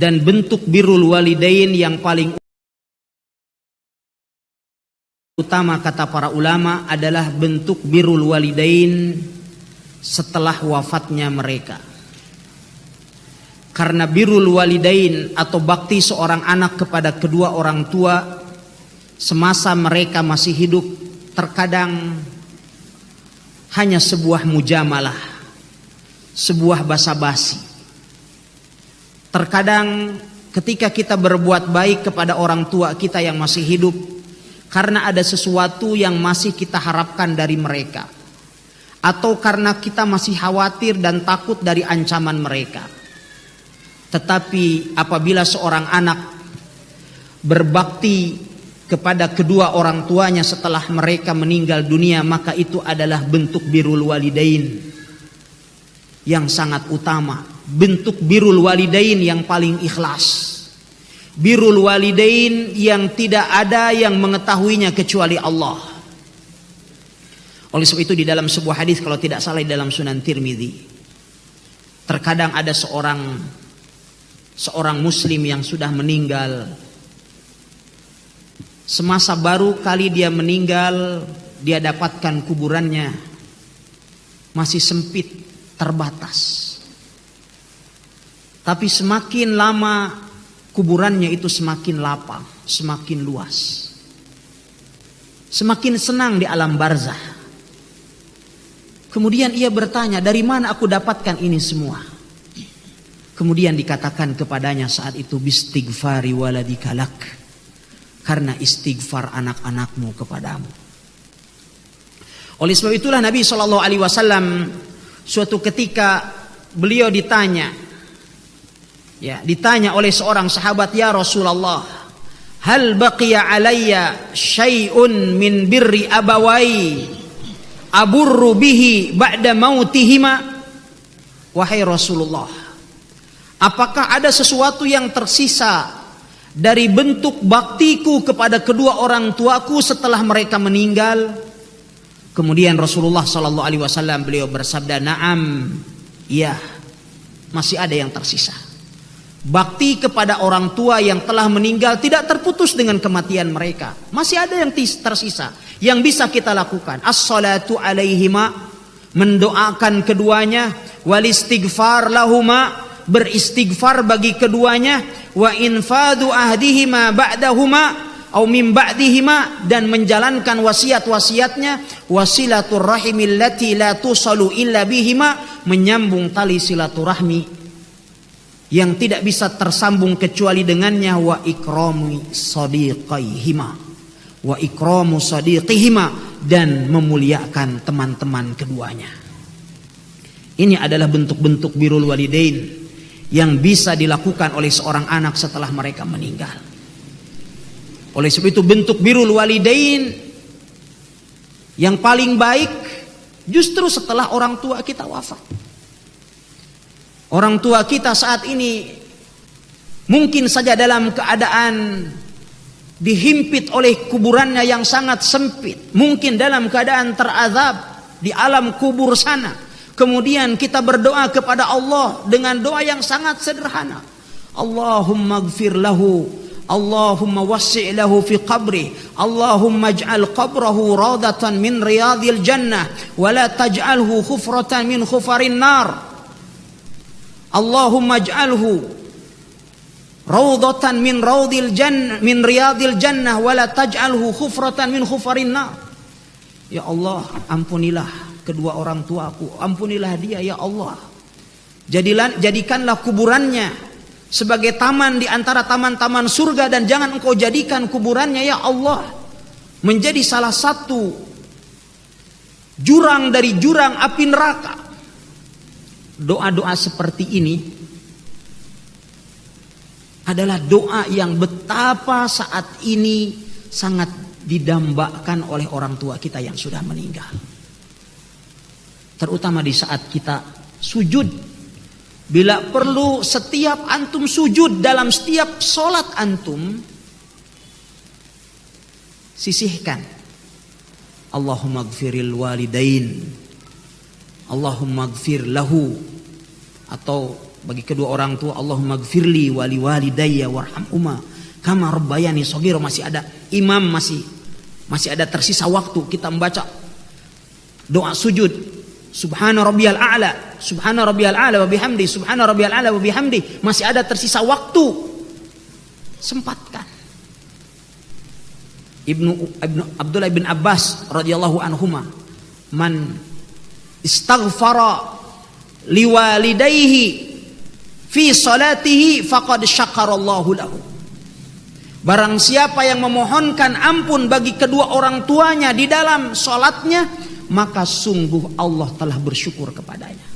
Dan bentuk birrul walidain yang paling utama kata para ulama adalah bentuk birrul walidain setelah wafatnya mereka. Karena birrul walidain atau bakti seorang anak kepada kedua orang tua semasa mereka masih hidup terkadang hanya sebuah mujamalah, sebuah basa-basi. Terkadang ketika kita berbuat baik kepada orang tua kita yang masih hidup karena ada sesuatu yang masih kita harapkan dari mereka, atau karena kita masih khawatir dan takut dari ancaman mereka. Tetapi apabila seorang anak berbakti kepada kedua orang tuanya setelah mereka meninggal dunia, maka itu adalah bentuk birrul walidain yang sangat utama, bentuk birrul walidain yang paling ikhlas, birrul walidain yang tidak ada yang mengetahuinya kecuali Allah. Oleh sebab itu di dalam sebuah hadis, kalau tidak salah di dalam Sunan Tirmidzi, terkadang ada seorang muslim yang sudah meninggal. Semasa baru kali dia meninggal, dia dapatkan kuburannya masih sempit, terbatas. Tapi semakin lama kuburannya itu semakin lapang, semakin luas. Semakin senang di alam barzah. Kemudian ia bertanya, dari mana aku dapatkan ini semua? Kemudian dikatakan kepadanya saat itu, bistighfari waladika lak. Karena istighfar anak-anakmu kepadamu. Oleh sebab itulah Nabi SAW suatu ketika beliau ditanya oleh seorang sahabat, ya Rasulullah, hal baqiya alayya syai'un min birri abawai aburru bihi ba'da mautihima. Wahai Rasulullah, apakah ada sesuatu yang tersisa dari bentuk baktiku kepada kedua orang tuaku setelah mereka meninggal? Kemudian Rasulullah SAW beliau bersabda, na'am, iya, masih ada yang tersisa. Bakti kepada orang tua yang telah meninggal tidak terputus dengan kematian mereka. Masih ada yang tersisa yang bisa kita lakukan. As-salatu alaihima, mendoakan keduanya, wal istighfar lahuma, beristighfar bagi keduanya, wa infadu ahdihima ba'dahuma au min ba'dihima, dan menjalankan wasiat-wasiatnya, wasilatur rahimil lati la tusalu illa bihima, menyambung tali silaturahmi yang tidak bisa tersambung kecuali dengannya, wa ikramu sadiqihima, wa ikramu sadiqihima, dan memuliakan teman-teman keduanya. Ini adalah bentuk-bentuk birrul walidain yang bisa dilakukan oleh seorang anak setelah mereka meninggal. Oleh sebab itu bentuk birrul walidain yang paling baik justru setelah orang tua kita wafat. Orang tua kita saat ini mungkin saja dalam keadaan dihimpit oleh kuburannya yang sangat sempit, mungkin dalam keadaan terazab di alam kubur sana. Kemudian kita berdoa kepada Allah dengan doa yang sangat sederhana. Allahumma gfir lahu, Allahumma wassi' lahu fi qabri, Allahumma ij'al qabrahu rawdatan min riyadil jannah, wa la taj'alhu khufratan min khufarin nar. Allahumma ij'alhu rawdatan min riyadil jannah, wa la taj'alhu khufratan min khufarin nar. Ya Allah, ampunilah kedua orang tuaku, ampunilah dia ya Allah. Jadikanlah kuburannya sebagai taman di antara taman-taman surga, dan jangan engkau jadikan kuburannya ya Allah menjadi salah satu jurang dari jurang api neraka. Doa-doa seperti ini adalah doa yang betapa saat ini sangat didambakan oleh orang tua kita yang sudah meninggal. Terutama di saat kita sujud. Bila perlu setiap antum sujud dalam setiap solat antum, sisihkan Allahumma gfiril walidain, Allahumma gfir lahu, atau bagi kedua orang tua, Allahumma gfirli wali walidayya warhamhuma kama rabbayani shaghira. Masih ada imam, masih ada tersisa waktu kita membaca doa sujud, subhana rabbiyal a'la, subhana rabbiyal a'la wa bihamdi, subhana rabbiyal a'la wa bihamdi. Masih ada tersisa waktu, sempatkan. Abdullah bin Abbas radhiyallahu anhuma, man istaghfara liwalidayhi fi salatihi faqad syakarallahu lahu. Barang siapa yang memohonkan ampun bagi kedua orang tuanya di dalam salatnya, maka sungguh Allah telah bersyukur kepadanya.